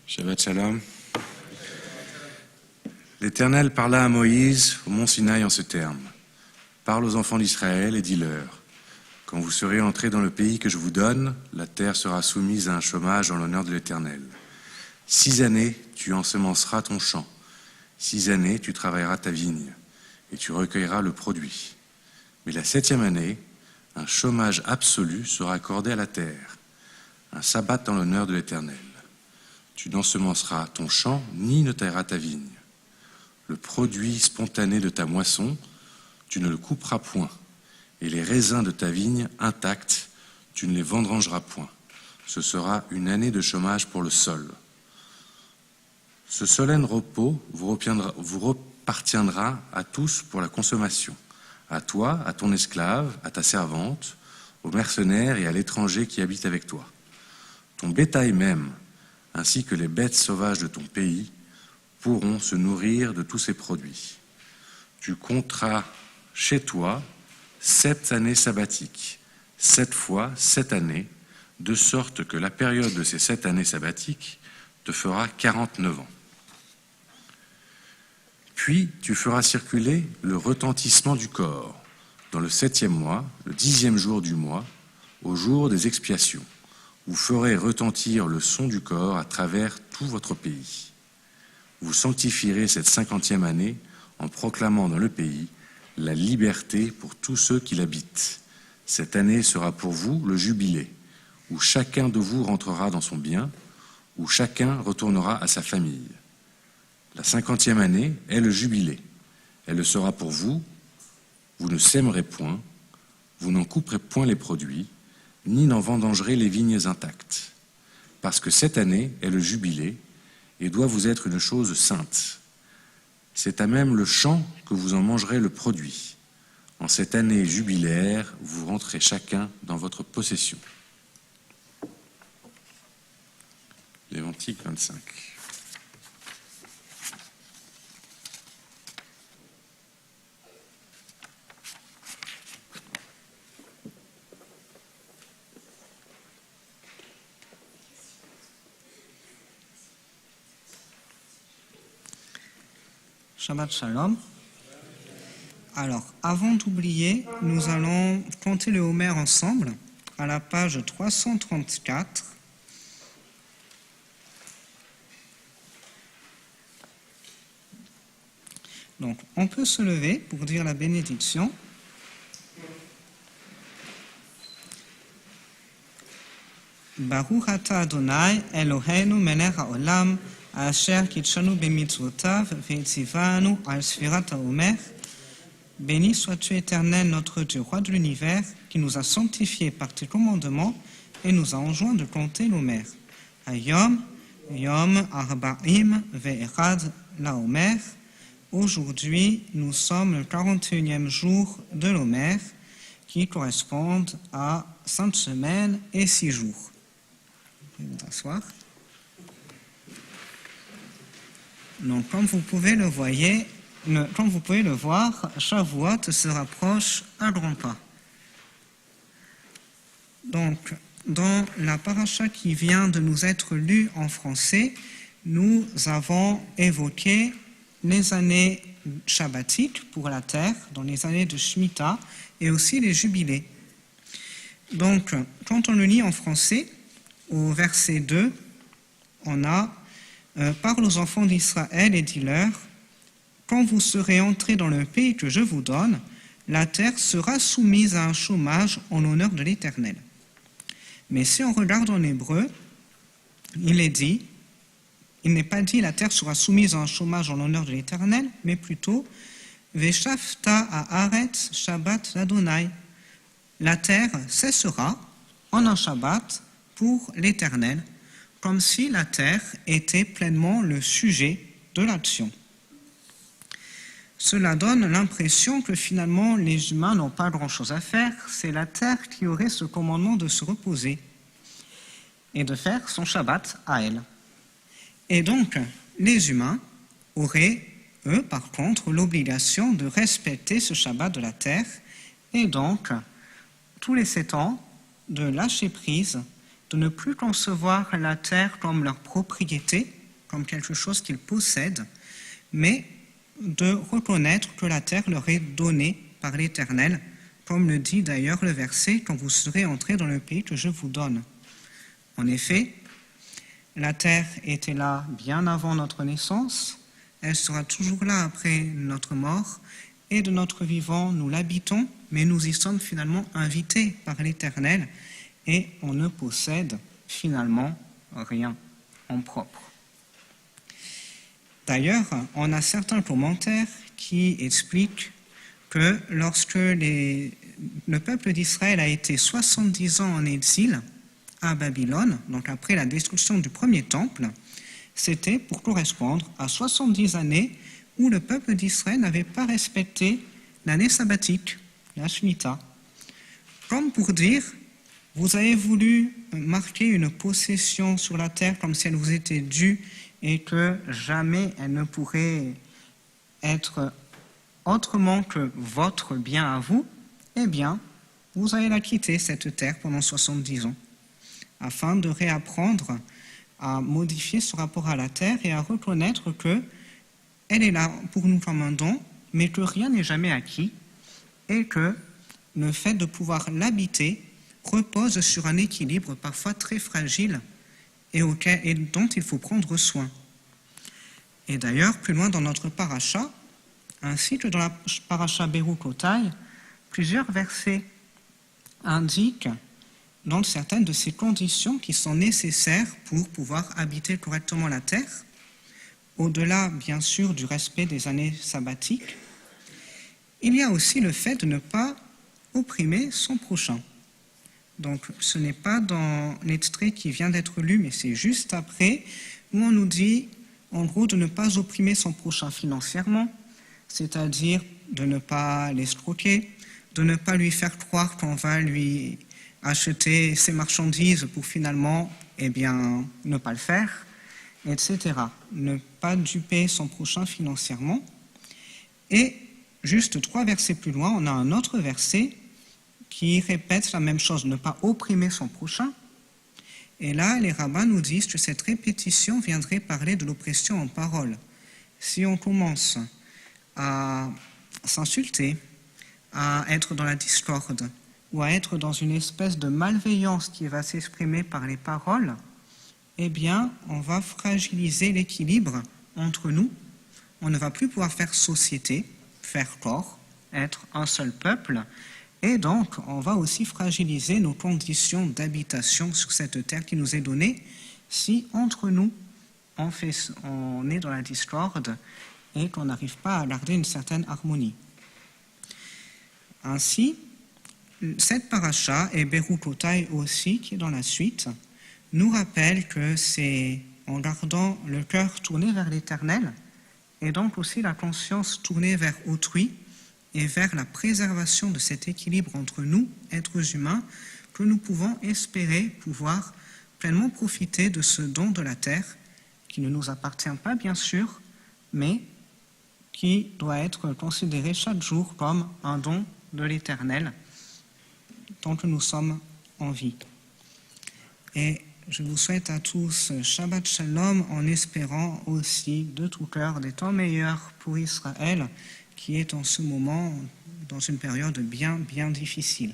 Shabbat Shalom. L'Éternel parla à Moïse au mont Sinaï en ces termes. Parle aux enfants d'Israël et dis-leur, quand vous serez entrés dans le pays que je vous donne, la terre sera soumise à un chômage en l'honneur de l'Éternel. 6 années, tu ensemenceras ton champ. 6 années, tu travailleras ta vigne et tu recueilleras le produit. Mais la 7e année, un chômage absolu sera accordé à la terre, un sabbat en l'honneur de l'Éternel. Tu n'ensemenceras ton champ ni ne tailleras ta vigne. Le produit spontané de ta moisson, tu ne le couperas point, et les raisins de ta vigne intacts, tu ne les vendangeras point. Ce sera une année de chômage pour le sol. Ce solennel repos vous repartiendra à tous pour la consommation, à toi, à ton esclave, à ta servante, aux mercenaires et à l'étranger qui habite avec toi. Ton bétail même, ainsi que les bêtes sauvages de ton pays, pourront se nourrir de tous ces produits. Tu compteras chez toi 7 années sabbatiques, 7 fois 7 années, de sorte que la période de ces 7 années sabbatiques te fera 49 ans. Puis tu feras circuler le retentissement du corps dans le 7e mois, le 10e jour du mois, au jour des expiations. Vous ferez retentir le son du corps à travers tout votre pays. Vous sanctifierez cette 50e année en proclamant dans le pays la liberté pour tous ceux qui l'habitent. Cette année sera pour vous le jubilé, où chacun de vous rentrera dans son bien, où chacun retournera à sa famille. La 50e année est le jubilé. Elle le sera pour vous. Vous ne sèmerez point, vous n'en couperez point les produits, ni n'en vendangerez les vignes intactes. Parce que cette année est le jubilé et doit vous être une chose sainte. C'est à même le champ que vous en mangerez le produit. En cette année jubilaire, vous rentrez chacun dans votre possession. Lévitique 25. Shabbat Shalom. Alors, avant d'oublier, nous allons compter le Homer ensemble à la page 334. Donc, on peut se lever pour dire la bénédiction. Baruch ata Adonai Eloheinu melech haolam asher kitshanu bemitzvotav ve'etzivanu al sfirat haomer. Béni sois-tu éternel notre Dieu, roi de l'univers, qui nous a sanctifiés par tes commandements et nous a enjoint de compter l'Homer. Hayom yom arba'im ve'erad laomer. Aujourd'hui, nous sommes le 41e jour de l'Homer, qui correspond à 5 semaines et 6 jours. Je vais vous asseoir. Donc, comme vous pouvez le voir, Shavuot se rapproche à grands pas. Donc, dans la paracha qui vient de nous être lue en français, nous avons évoqué les années shabbatiques pour la terre, dans les années de Shemitah, et aussi les jubilés. Donc, quand on le lit en français, au verset 2, on a « Parle aux enfants d'Israël et dis-leur, quand vous serez entrés dans le pays que je vous donne, la terre sera soumise à un chômage en l'honneur de l'Éternel. » Mais si on regarde en hébreu, il n'est pas dit la terre sera soumise à un chômage en l'honneur de l'Éternel, mais plutôt Veshafta haaretz Shabbat l'Adonai. La terre cessera en un Shabbat pour l'Éternel, comme si la terre était pleinement le sujet de l'action. Cela donne l'impression que finalement les humains n'ont pas grand-chose à faire, c'est la terre qui aurait ce commandement de se reposer et de faire son Shabbat à elle. Et donc, les humains auraient, eux, par contre, l'obligation de respecter ce Shabbat de la terre et donc, tous les 7 ans, de lâcher prise, de ne plus concevoir la terre comme leur propriété, comme quelque chose qu'ils possèdent, mais de reconnaître que la terre leur est donnée par l'Éternel, comme le dit d'ailleurs le verset « Quand vous serez entrés dans le pays que je vous donne ». En effet, la terre était là bien avant notre naissance, elle sera toujours là après notre mort, et de notre vivant, nous l'habitons, mais nous y sommes finalement invités par l'Éternel, et on ne possède finalement rien en propre. D'ailleurs, on a certains commentaires qui expliquent que lorsque le peuple d'Israël a été 70 ans en exil à Babylone, donc après la destruction du premier temple, c'était pour correspondre à 70 années où le peuple d'Israël n'avait pas respecté l'année sabbatique, la Shemitah. Comme pour dire, vous avez voulu marquer une possession sur la terre comme si elle vous était due et que jamais elle ne pourrait être autrement que votre bien à vous, eh bien, vous allez la quitter, cette terre, pendant 70 ans, afin de réapprendre à modifier ce rapport à la terre et à reconnaître que elle est là pour nous comme un don, mais que rien n'est jamais acquis et que le fait de pouvoir l'habiter repose sur un équilibre parfois très fragile et dont il faut prendre soin. Et d'ailleurs, plus loin dans notre paracha, ainsi que dans la paracha Berukotai, plusieurs versets indiquent dans certaines de ces conditions qui sont nécessaires pour pouvoir habiter correctement la terre, au-delà bien sûr du respect des années sabbatiques. Il y a aussi le fait de ne pas opprimer son prochain. Donc ce n'est pas dans l'extrait qui vient d'être lu, mais c'est juste après, où on nous dit en gros de ne pas opprimer son prochain financièrement, c'est-à-dire de ne pas l'escroquer, de ne pas lui faire croire qu'on va lui acheter ses marchandises pour finalement, ne pas le faire, etc. Ne pas duper son prochain financièrement. Et juste 3 versets plus loin, on a un autre verset qui répète la même chose, ne pas opprimer son prochain. Et là, les rabbins nous disent que cette répétition viendrait parler de l'oppression en parole. Si on commence à s'insulter, à être dans la discorde, ou à être dans une espèce de malveillance qui va s'exprimer par les paroles, eh bien, on va fragiliser l'équilibre entre nous. On ne va plus pouvoir faire société, faire corps, être un seul peuple, et donc on va aussi fragiliser nos conditions d'habitation sur cette terre qui nous est donnée si entre nous on est dans la discorde et qu'on n'arrive pas à garder une certaine harmonie. Ainsi, cette paracha et Berukotai aussi, qui est dans la suite, nous rappelle que c'est en gardant le cœur tourné vers l'Éternel et donc aussi la conscience tournée vers autrui et vers la préservation de cet équilibre entre nous, êtres humains, que nous pouvons espérer pouvoir pleinement profiter de ce don de la terre qui ne nous appartient pas bien sûr, mais qui doit être considéré chaque jour comme un don de l'Éternel dont nous sommes en vie. Et je vous souhaite à tous Shabbat Shalom en espérant aussi de tout cœur des temps meilleurs pour Israël qui est en ce moment dans une période bien difficile.